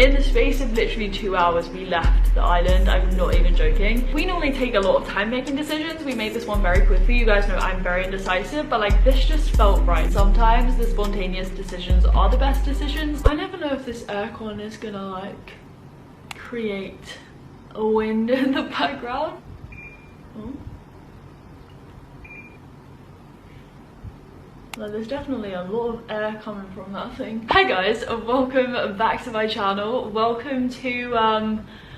In the space of literally 2 hours, we left the island. I'm not even joking. We normally take a lot of time making decisions. We made this one very quickly. You guys know I'm very indecisive, but like this just felt right. Sometimes the spontaneous decisions are the best decisions. I never know if this aircon is gonna like create a wind in the background. Oh. Well, there's definitely a lot of air coming from that thing. Hi guys, welcome back to my channel. Welcome to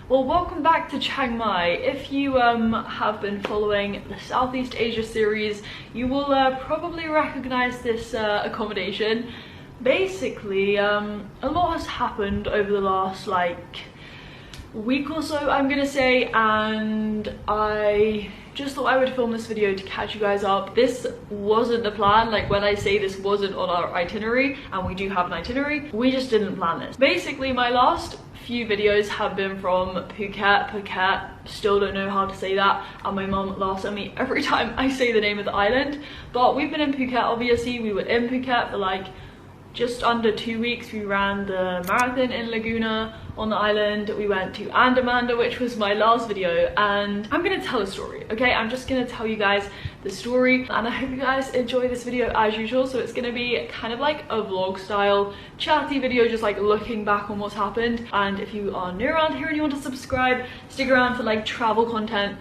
welcome back to Chiang Mai. If you have been following the Southeast Asia series, you will probably recognize this accommodation. Basically, a lot has happened over the last like week or so, I'm gonna say, and I just thought I would film this video to catch you guys up. This wasn't the plan. Like when I say this wasn't on our itinerary, and we do have an itinerary, we just didn't plan this. Basically, my last few videos have been from Phuket. Still don't know how to say that, and my mum laughs at me every time I say the name of the island. But we've been in Phuket, obviously. We were in Phuket for like just under 2 weeks. We ran the marathon in Laguna on the island. We went to Andaman, which was my last video, and I'm gonna tell a story, okay? I'm just gonna tell you guys the story, and I hope you guys enjoy this video as usual. So it's gonna be kind of like a vlog style chatty video, just like looking back on what's happened. And if you are new around here and you want to subscribe, stick around for like travel content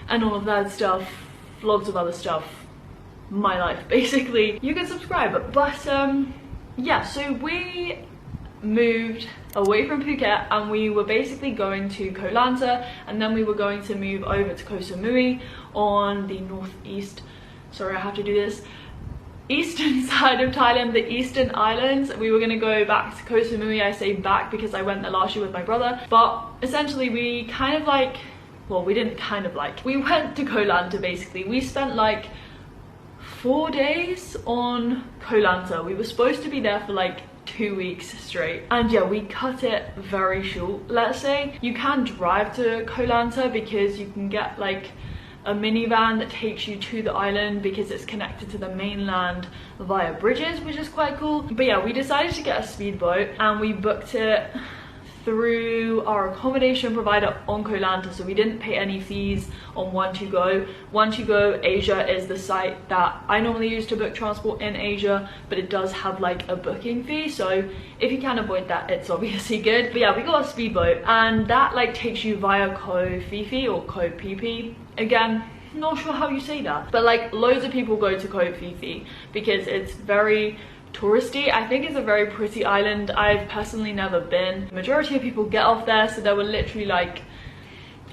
and all of that stuff, vlogs of other stuff, my life basically, you can subscribe. But yeah, so we moved away from Phuket and we were basically going to Koh Lanta, and then we were going to move over to Koh Samui on the northeast, sorry I have to do this, eastern side of Thailand, the eastern islands. We were going to go back to Koh Samui. I say back because I went there last year with my brother, but essentially we kind of like, well, we didn't kind of like, we went to Koh Lanta basically. We spent like 4 days on Koh Lanta. We were supposed to be there for like 2 weeks straight, and yeah, we cut it very short. Let's say you can drive to Koh Lanta because you can get like a minivan that takes you to the island because it's connected to the mainland via bridges, which is quite cool. But yeah, we decided to get a speedboat and we booked it through our accommodation provider on Koh Lanta, so we didn't pay any fees on One2Go. One2Go Asia is the site that I normally use to book transport in Asia, but it does have like a booking fee, so if you can avoid that, it's obviously good. But yeah, we got a speedboat and that like takes you via Koh Phi Phi or Koh Phi Phi. Again, not sure how you say that, but like loads of people go to Koh Phi Phi because it's very touristy. I think it's a very pretty island. I've personally never been. The majority of people get off there, so there were literally like,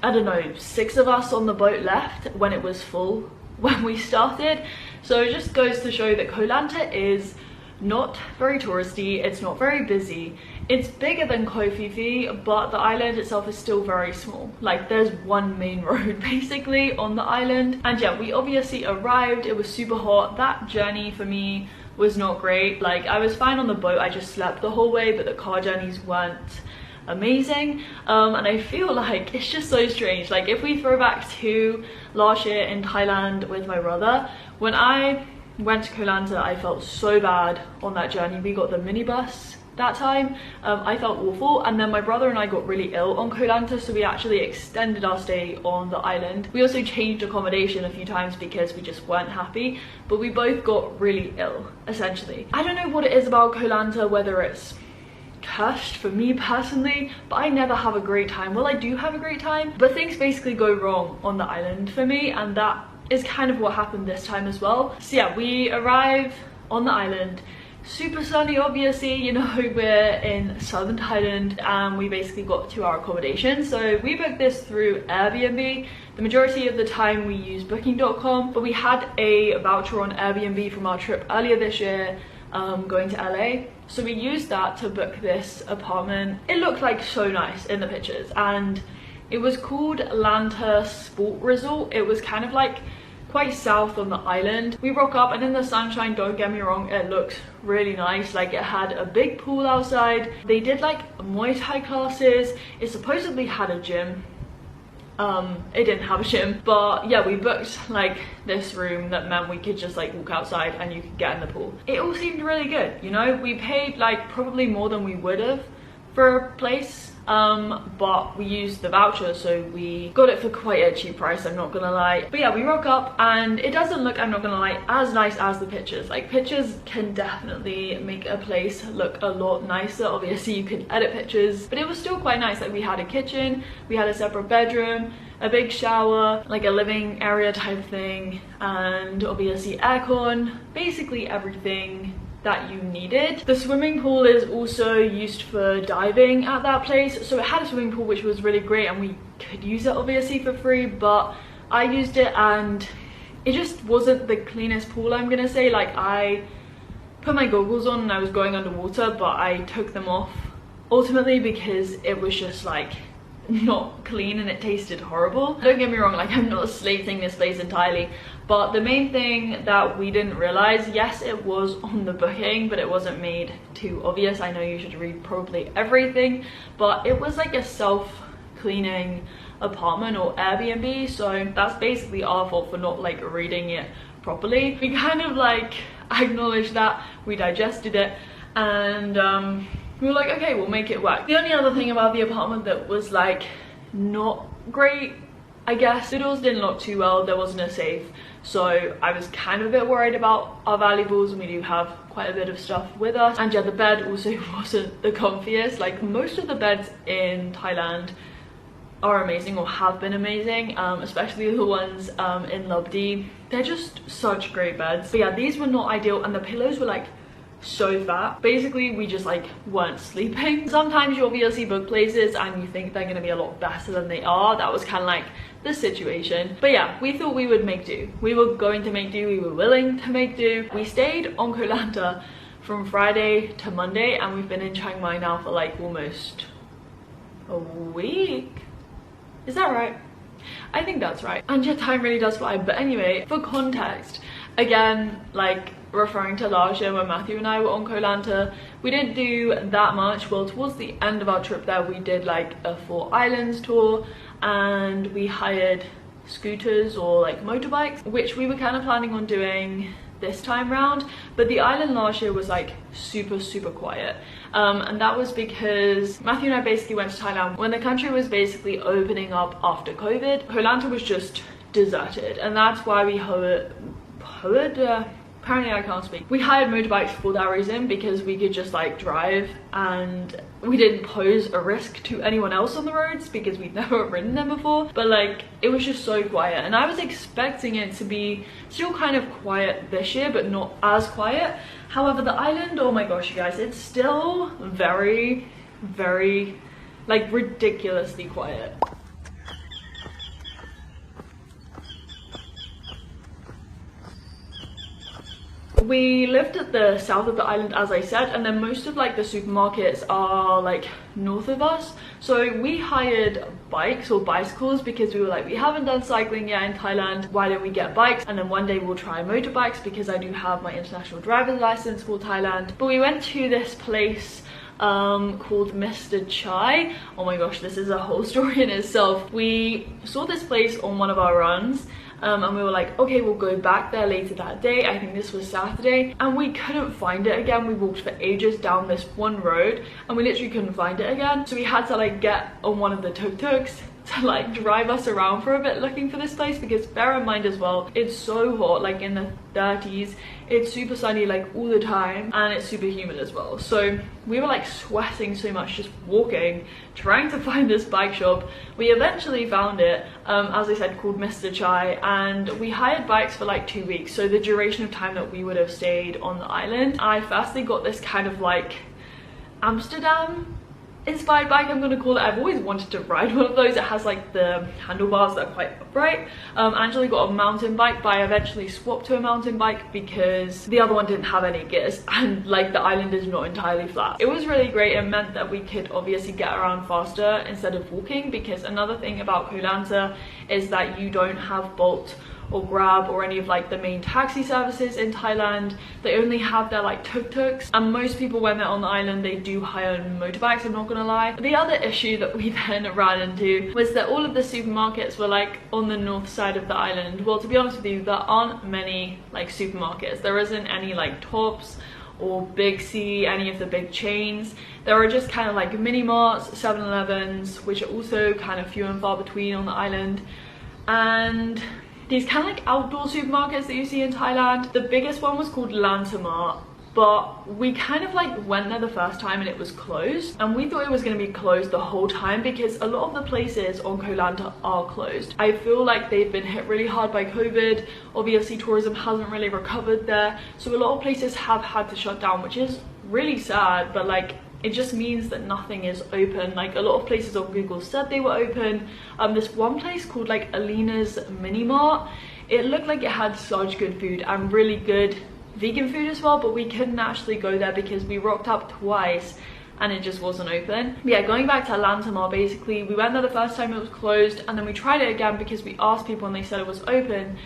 I don't know, 6 of us on the boat left when it was full when we started. So it just goes to show that Koh Lanta is not very touristy, it's not very busy. It's bigger than Koh Phi Phi, but the island itself is still very small. Like there's one main road basically on the island. And yeah, we obviously arrived, it was super hot. That journey for me was not great. Like I was fine on the boat, I just slept the whole way, but the car journeys weren't amazing. And I feel like it's just so strange. Like if we throw back to last year in Thailand with my brother, when I went to Koh Lanta, I felt so bad on that journey. We got the minibus that time. I felt awful, and then my brother and I got really ill on Koh Lanta, so we actually extended our stay on the island. We also changed accommodation a few times because we just weren't happy, but we both got really ill essentially. I don't know what it is about Koh Lanta, whether it's cursed for me personally, but I never have a great time. Well, I do have a great time, but things basically go wrong on the island for me, and that is kind of what happened this time as well. So yeah, we arrive on the island, super sunny obviously, you know, we're in southern Thailand, and we basically got to our accommodation. So we booked this through Airbnb. The majority of the time we use booking.com, but we had a voucher on Airbnb from our trip earlier this year going to LA, so we used that to book this apartment. It looked like so nice in the pictures, and it was called Lanta Sport Resort. It was kind of like quite south on the island. We rock up and in the sunshine, don't get me wrong, it looked really nice. Like it had a big pool outside. They did like Muay Thai classes. It supposedly had a gym. It didn't have a gym, but yeah, we booked like this room that meant we could just like walk outside and you could get in the pool. It all seemed really good, you know. We paid like probably more than we would have for a place. But we used the voucher, so we got it for quite a cheap price, I'm not gonna lie. But yeah, we rock up and it doesn't look, I'm not gonna lie, as nice as the pictures. Like, pictures can definitely make a place look a lot nicer. Obviously you can edit pictures, but it was still quite nice. Like, we had a kitchen, we had a separate bedroom, a big shower, like a living area type thing, and obviously aircon, basically everything that you needed. The swimming pool is also used for diving at that place, so it had a swimming pool which was really great, and we could use it obviously for free, but I used it and it just wasn't the cleanest pool, I'm gonna say. Like, I put my goggles on and I was going underwater, but I took them off ultimately because it was just like not clean and it tasted horrible. Don't get me wrong, like, I'm not slating this place entirely, but the main thing that we didn't realize, yes, it was on the booking, but it wasn't made too obvious. I know you should read probably everything, but it was like a self-cleaning apartment or Airbnb, so that's basically our fault for not like reading it properly. We kind of like acknowledged that, we digested it, and we were like, okay, we'll make it work. The only other thing about the apartment that was like not great, I guess, the doors didn't lock too well, there wasn't a safe, so I was kind of a bit worried about our valuables, and we do have quite a bit of stuff with us. And yeah, the bed also wasn't the comfiest. Like, most of the beds in Thailand are amazing or have been amazing, especially the ones in Lobdi. They're just such great beds. But yeah, these were not ideal, and the pillows were like so fat. Basically, we just like weren't sleeping. Sometimes you obviously book places and you think they're gonna be a lot better than they are. That was kind of like the situation. But yeah, we thought we would make do. We were going to make do, we were willing to make do. We stayed on Koh Lanta from Friday to Monday, and we've been in Chiang Mai now for like almost a week. Is that right? I think that's right. And yeah, time really does fly. But anyway, for context, again, like referring to last year when Matthew and I were on Koh Lanta, we didn't do that much. Well, towards the end of our trip there, we did like a 4 islands tour, and we hired scooters or like motorbikes, which we were kind of planning on doing this time round. But the island last year was like super quiet, and that was because Matthew and I basically went to Thailand when the country was basically opening up after COVID. Koh Lanta was just deserted, and that's why we apparently I can't speak. We hired motorbikes for that reason, because we could just like drive and we didn't pose a risk to anyone else on the roads because we'd never ridden them before. But like, it was just so quiet, and I was expecting it to be still kind of quiet this year, but not as quiet. However, the island, oh my gosh, you guys, it's still very like ridiculously quiet. We lived at the south of the island, as I said, and then most of like the supermarkets are like north of us. So we hired bikes or bicycles because we were like, we haven't done cycling yet in Thailand, why don't we get bikes? And then one day we'll try motorbikes because I do have my international driver's license for Thailand. But we went to this place called Mr. Chai. Oh my gosh, this is a whole story in itself. We saw this place on one of our runs, and we were like, okay, we'll go back there later that day. I think this was Saturday, and we couldn't find it again. We walked for ages down this one road and we literally couldn't find it again, so we had to like get on one of the tuk-tuks to like drive us around for a bit looking for this place, because bear in mind as well, it's so hot, like in the 30s, it's super sunny like all the time, and it's super humid as well. So we were like sweating so much just walking, trying to find this bike shop. We eventually found it, as I said, called Mr. Chai, and we hired bikes for like 2 weeks, so the duration of time that we would have stayed on the island. I firstly got this kind of like Amsterdam inspired bike, I'm gonna call it. I've always wanted to ride one of those. It has like the handlebars that are quite upright. Angela got a mountain bike, but I eventually swapped to a mountain bike because the other one didn't have any gears, and like the island is not entirely flat. It was really great. It meant that we could obviously get around faster instead of walking, because another thing about Koh Lanta is that you don't have Bolt or Grab or any of like the main taxi services in Thailand. They only have their like tuk-tuks, and most people when they're on the island they do hire motorbikes, I'm not gonna lie. The other issue that we then ran into was that all of the supermarkets were like on the north side of the island. Well, to be honest with you, there aren't many like supermarkets. There isn't any like Tops or Big C, any of the big chains. There are just kind of like mini marts, 7-Elevens, which are also kind of few and far between on the island, and these kind of like outdoor supermarkets that you see in Thailand. The biggest one was called Lantamart, but we kind of like went there the first time and it was closed, and we thought it was going to be closed the whole time because a lot of the places on Koh Lanta are closed. I feel like they've been hit really hard by COVID. Obviously tourism hasn't really recovered there, so a lot of places have had to shut down, which is really sad, but like it just means that nothing is open. Like a lot of places on Google said they were open. This one place called like Alina's Mini Mart, it looked like it had such good food and really good vegan food as well, but we couldn't actually go there because we rocked up twice and it just wasn't open. But yeah, going back to Lantamar, basically we went there the first time, it was closed, and then we tried it again because we asked people and they said it was open.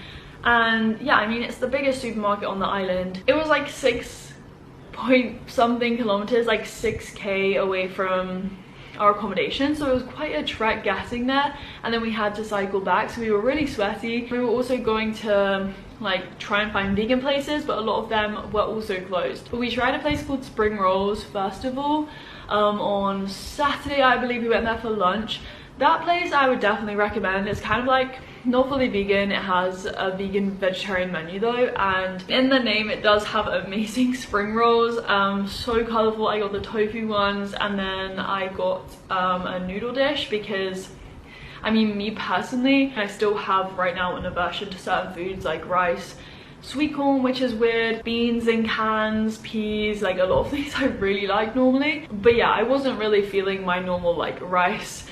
And yeah, I mean, it's the biggest supermarket on the island. It was like 6-point-something kilometers, like 6k away from our accommodation, so it was quite a trek getting there, and then we had to cycle back, so we were really sweaty. We were also going to like try and find vegan places, but a lot of them were also closed. But we tried a place called Spring Rolls first of all. On Saturday, I believe, we went there for lunch. That place I would definitely recommend. It's kind of like not fully vegan, it has a vegan vegetarian menu though, and in the name it does have amazing spring rolls. So colourful. I got the tofu ones, and then I got a noodle dish because I mean, me personally, I still have right now an aversion to certain foods like rice, sweet corn, which is weird, beans in cans, peas, like a lot of things I really like normally. But yeah, I wasn't really feeling my normal like rice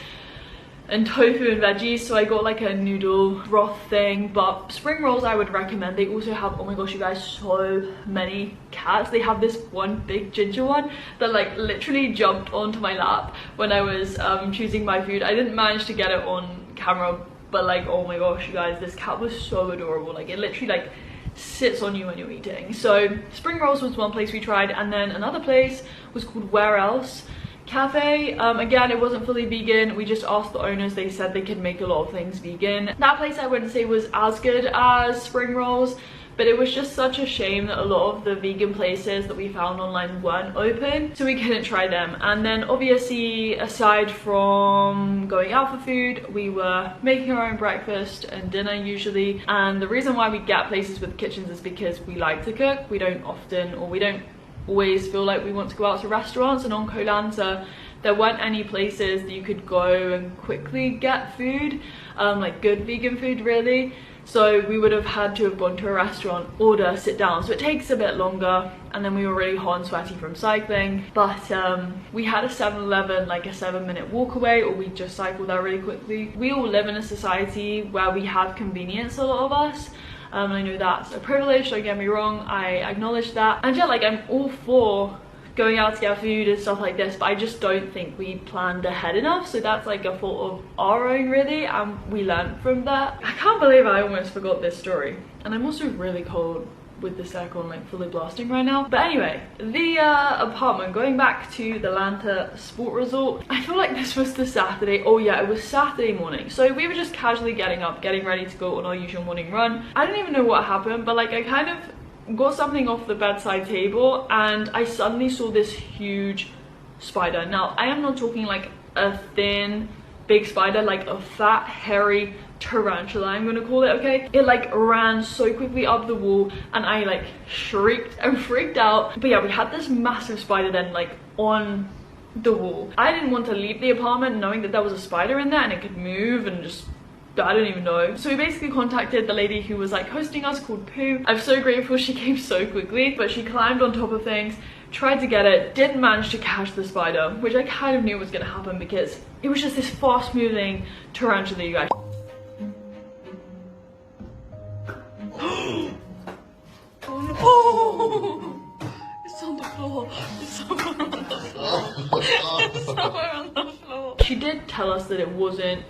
and tofu and veggies, so I got like a noodle broth thing. But spring rolls I would recommend. They also have, oh my gosh you guys, so many cats. They have this one big ginger one that like literally jumped onto my lap when I was choosing my food. I didn't manage to get it on camera, but like, oh my gosh you guys, this cat was so adorable. Like it literally like sits on you when you're eating. So spring rolls was one place we tried, and then another place was called Where Else Cafe. Again, it wasn't fully vegan. We just asked the owners, they said they could make a lot of things vegan. That place I wouldn't say was as good as spring rolls, but it was just such a shame that a lot of the vegan places that we found online weren't open, so we couldn't try them. And then obviously, aside from going out for food, we were making our own breakfast and dinner usually. And the reason why we get places with kitchens is because we like to cook. We don't often, or we don't always feel like we want to go out to restaurants, and on Koh Lanta there weren't any places that you could go and quickly get food, like good vegan food really. So we would have had to have gone to a restaurant, order, sit down, so it takes a bit longer, and then we were really hot and sweaty from cycling. But we had a 7-Eleven like a 7-minute walk away, or we just cycled there really quickly. We all live in a society where we have convenience, a lot of us. I know that's a privilege, don't get me wrong, I acknowledge that. And yeah, like I'm all for going out to get food and stuff like this, but I just don't think we planned ahead enough, so that's like a fault of our own really, and we learned from that. I can't believe I almost forgot this story, and I'm also really cold with this aircon like fully blasting right now. But anyway, the apartment, going back to the Lanta Sport Resort, I feel like this was the Saturday. Oh yeah, it was Saturday morning, so we were just casually getting up, getting ready to go on our usual morning run. I don't even know what happened, but like I kind of got something off the bedside table and I suddenly saw this huge spider. Now I am not talking like a thin big spider, like a fat hairy tarantula, I'm gonna call it, okay? It like ran so quickly up the wall and I like shrieked and freaked out. But yeah, we had this massive spider then like on the wall. I didn't want to leave the apartment knowing that there was a spider in there and it could move and just, I don't even know. So we basically contacted the lady who was like hosting us, called Pooh. I'm so grateful she came so quickly, but she climbed on top of things, tried to get it, didn't manage to catch the spider, which I kind of knew was gonna happen because it was just this fast moving tarantula, you guys. Oh, it's on the floor. It's somewhere on the floor. It's somewhere on the floor. She did tell us that it wasn't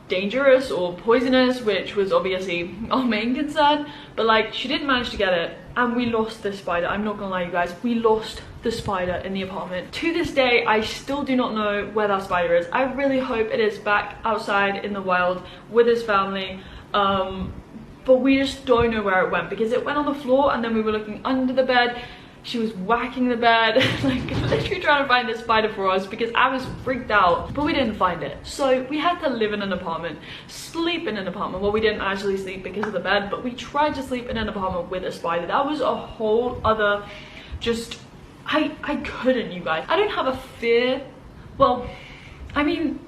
dangerous or poisonous, which was obviously our main concern, but like she didn't manage to get it and we lost this spider. I'm not gonna lie you guys, we lost the spider in the apartment. To this day I still do not know where that spider is. I really hope it is back outside in the wild with his family, but we just don't know where it went because it went on the floor and then we were looking under the bed, She was whacking the bed, like literally trying to find this spider for us because I was freaked out, but we didn't find it. So we had to live in an apartment, sleep in an apartment. Well, we didn't actually sleep because of the bed, but we tried to sleep in an apartment with a spider. That was a whole other, just, I couldn't, you guys. I don't have a fear. Well, I mean,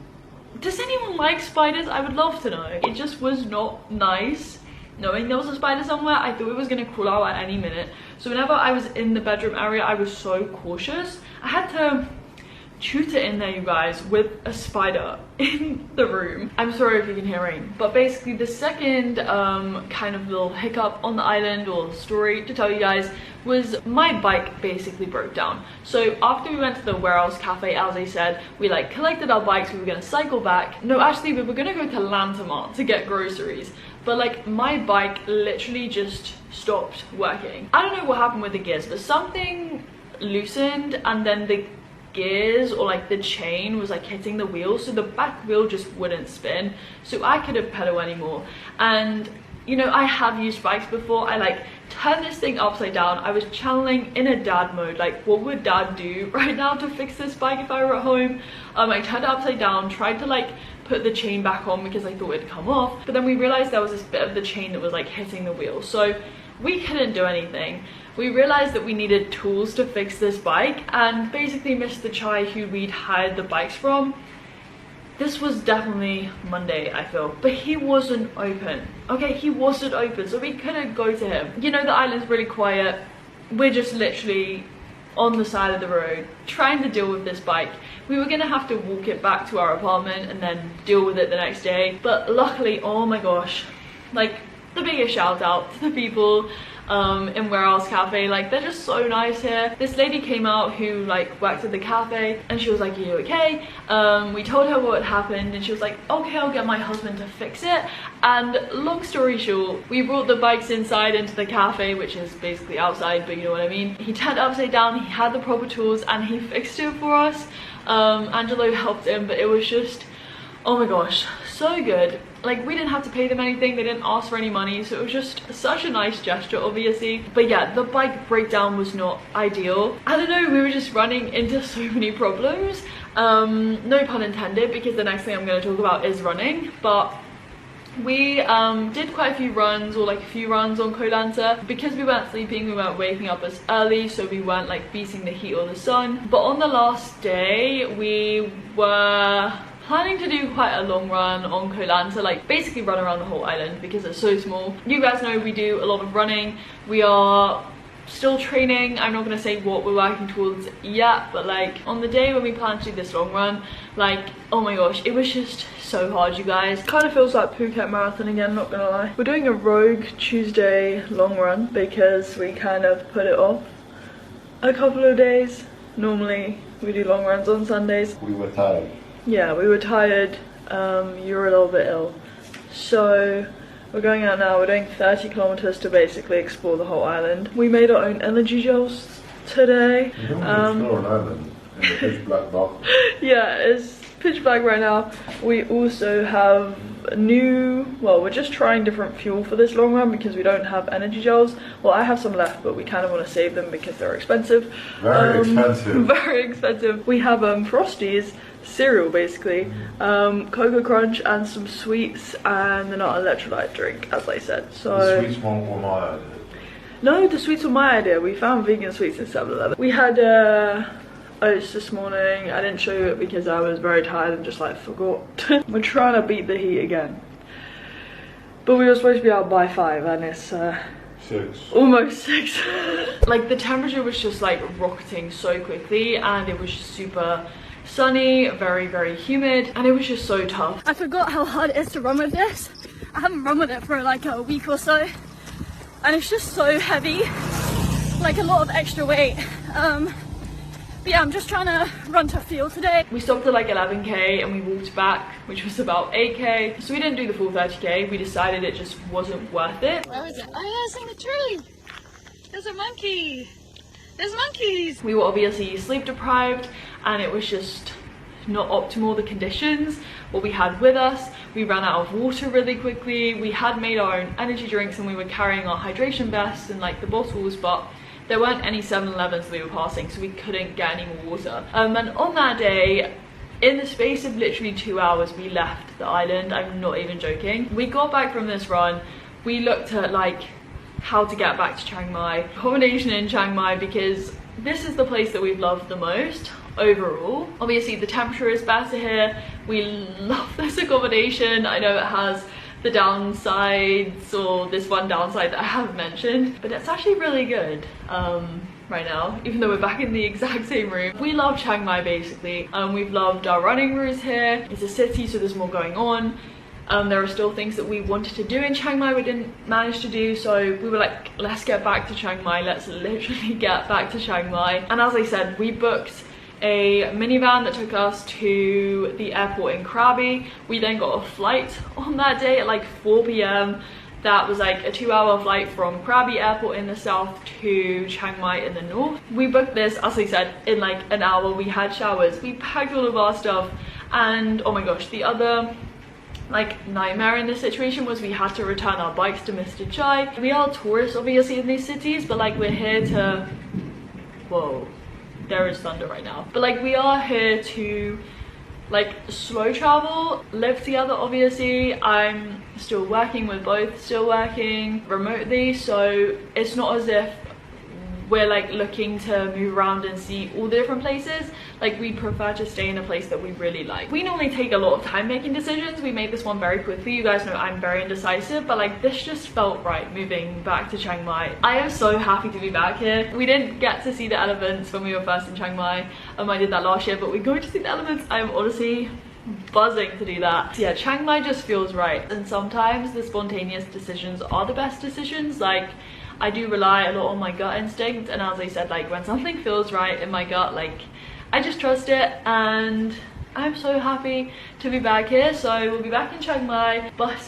does anyone like spiders? I would love to know. It just was not nice knowing there was a spider somewhere. I thought it was gonna crawl out at any minute. So whenever I was in the bedroom area, I was so cautious. I had to tutor in there, you guys, with a spider in the room. I'm sorry if you can hear rain, but basically the second kind of little hiccup on the island, or story to tell you guys, was my bike basically broke down. So after we went to the Warehouse Cafe, as I said, we like collected our bikes, we were gonna cycle back. No, actually we were gonna go to Lantamart to get groceries, but like my bike literally just stopped working. I don't know what happened with the gears, but something loosened and then the gears, or like the chain, was like hitting the wheel, so the back wheel just wouldn't spin, so I couldn't pedal anymore. And you know, I have used bikes before. I like turned this thing upside down. I was channeling in a dad mode, like what would dad do right now to fix this bike if I were at home. I turned it upside down, tried to like put the chain back on because I thought it'd come off, but then we realized there was this bit of the chain that was like hitting the wheel, so we couldn't do anything. We realized that we needed tools to fix this bike, and basically Mr. Chai, who we'd hired the bikes from, this was definitely Monday, I feel, but he wasn't open. Okay, he wasn't open, so we couldn't go to him. You know, the island's really quiet. We're just literally on the side of the road trying to deal with this bike. We were gonna have to walk it back to our apartment and then deal with it the next day, but luckily, oh my gosh, like the biggest shout out to the people in Warehouse Cafe. Like, they're just so nice here. This lady came out who like worked at the cafe, and she was like, "Are you okay?" We told her what had happened, and she was like, "Okay, I'll get my husband to fix it." And long story short, we brought the bikes inside into the cafe, which is basically outside, but you know what I mean. He turned it upside down, he had the proper tools, and he fixed it for us. Angelo helped him, but it was just, oh my gosh, so good. Like, we didn't have to pay them anything, they didn't ask for any money, so it was just such a nice gesture, obviously. But yeah, the bike breakdown was not ideal. I don't know, we were just running into so many problems. No pun intended, because the next thing I'm going to talk about is running. But we did quite a few runs, or like a few runs on Koh Lanta. Because we weren't sleeping, we weren't waking up as early, so we weren't like beating the heat or the sun. But on the last day, we were planning to do quite a long run on Koh Lanta, like basically run around the whole island because it's so small. You guys know we do a lot of running. We are still training. I'm not gonna say what we're working towards yet, but like on the day when we plan to do this long run, like, oh my gosh, it was just so hard, you guys. Kind of feels like Phuket Marathon again, not gonna lie. We're doing a Rogue Tuesday long run because we kind of put it off a couple of days. Normally we do long runs on Sundays. We were tired. Yeah, we were tired. You were a little bit ill, so we're going out now. We're doing 30 kilometers to basically explore the whole island. We made our own energy gels today. You don't explore an island in the pitch black dark. Yeah, it's pitch black right now. We also have well, we're just trying different fuel for this long run because we don't have energy gels. Well, I have some left, but we kind of want to save them because they're expensive. Very expensive. Very expensive. We have Frosties cereal, basically, Cocoa Crunch and some sweets, and then our electrolyte drink, as I said. So the sweets were my idea. No, the sweets were my idea. We found vegan sweets in 7-Eleven. We had oats this morning. I didn't show you it because I was very tired and just like forgot. We're trying to beat the heat again, but we were supposed to be out by 5 and it's 6. Almost 6. Like, the temperature was just like rocketing so quickly, and it was just super sunny, very, very humid, and it was just so tough. I forgot how hard it is to run with this. I haven't run with it for like a week or so, and it's just so heavy, like a lot of extra weight. But yeah, I'm just trying to run to a field today. We stopped at like 11k and we walked back, which was about 8k. So we didn't do the full 30k. We decided it just wasn't worth it. Where is it? Oh yeah, it's in the tree. There's a monkey. There's monkeys. We were obviously sleep deprived, and it was just not optimal, the conditions, what we had with us. We ran out of water really quickly. We had made our own energy drinks and we were carrying our hydration vests and like the bottles, but there weren't any 7-Elevens we were passing, so we couldn't get any more water. And on that day, in the space of literally 2 hours, we left the island. I'm not even joking. We got back from this run, we looked at like how to get back to Chiang Mai, accommodation in Chiang Mai, because this is the place that we've loved the most overall. Obviously the temperature is better here. We love this accommodation. I know it has the downsides, or this one downside that I haven't mentioned, but it's actually really good right now, even though we're back in the exact same room. We love Chiang Mai basically. We've loved our running routes here. It's a city, so there's more going on. There are still things that we wanted to do in Chiang Mai we didn't manage to do, so we were like, let's get back to Chiang Mai, let's literally get back to Chiang Mai. And as I said, we booked a minivan that took us to the airport in Krabi. We then got a flight on that day at like 4 p.m. That was like a 2-hour flight from Krabi airport in the south to Chiang Mai in the north. We booked this, as I said, in like an hour. We had showers, we packed all of our stuff, and oh my gosh, the other like nightmare in this situation was we had to return our bikes to Mr. Chai. We are tourists obviously in these cities, but like we're here to, whoa, there is thunder right now, but like we are here to like slow travel, live together. Obviously I'm still working, we're both still working remotely, so it's not as if we're like looking to move around and see all the different places. Like we prefer to stay in a place that we really like. We normally take a lot of time making decisions. We made this one very quickly. You guys know I'm very indecisive, but like this just felt right, moving back to Chiang Mai. I am so happy to be back here. We didn't get to see the elephants when we were first in Chiang Mai. I did that last year, but we're going to see the elephants. I'm honestly buzzing to do that. So yeah, Chiang Mai just feels right, and sometimes the spontaneous decisions are the best decisions. Like I do rely a lot on my gut instinct, and as I said, like when something feels right in my gut, like I just trust it, and I'm so happy to be back here. So we'll be back in Chiang Mai, but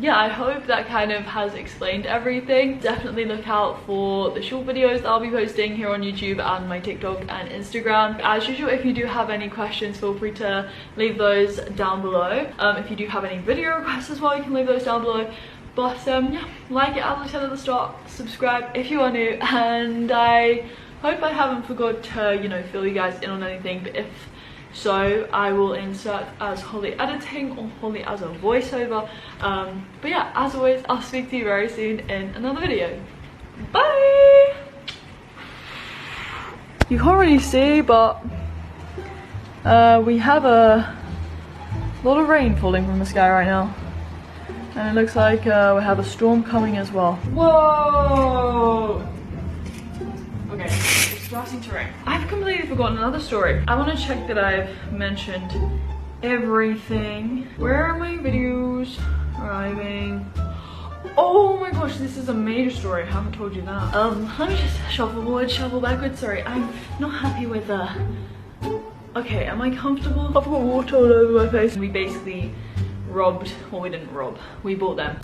yeah, I hope that kind of has explained everything. Definitely look out for the short videos that I'll be posting here on YouTube and my TikTok and Instagram. As usual, if you do have any questions, feel free to leave those down below. If you do have any video requests as well, you can leave those down below. But yeah, like it as I said at the start, subscribe if you are new, and I hope I haven't forgot to, you know, fill you guys in on anything, but if so, I will insert as Holly editing or Holly as a voiceover. But yeah, as always, I'll speak to you very soon in another video. Bye! You can't really see, but we have a lot of rain falling from the sky right now. And it looks like we have a storm coming as well. Whoa! Okay, it's starting to rain. I've completely forgotten another story. I want to check that I've mentioned everything. Where are my videos? Arriving. Oh my gosh, this is a major story. I haven't told you that. Let me just shuffle forward, shuffle backwards. Sorry, I'm not happy with okay, am I comfortable? I've got water all over my face. We basically robbed, well, we didn't rob, we bought them.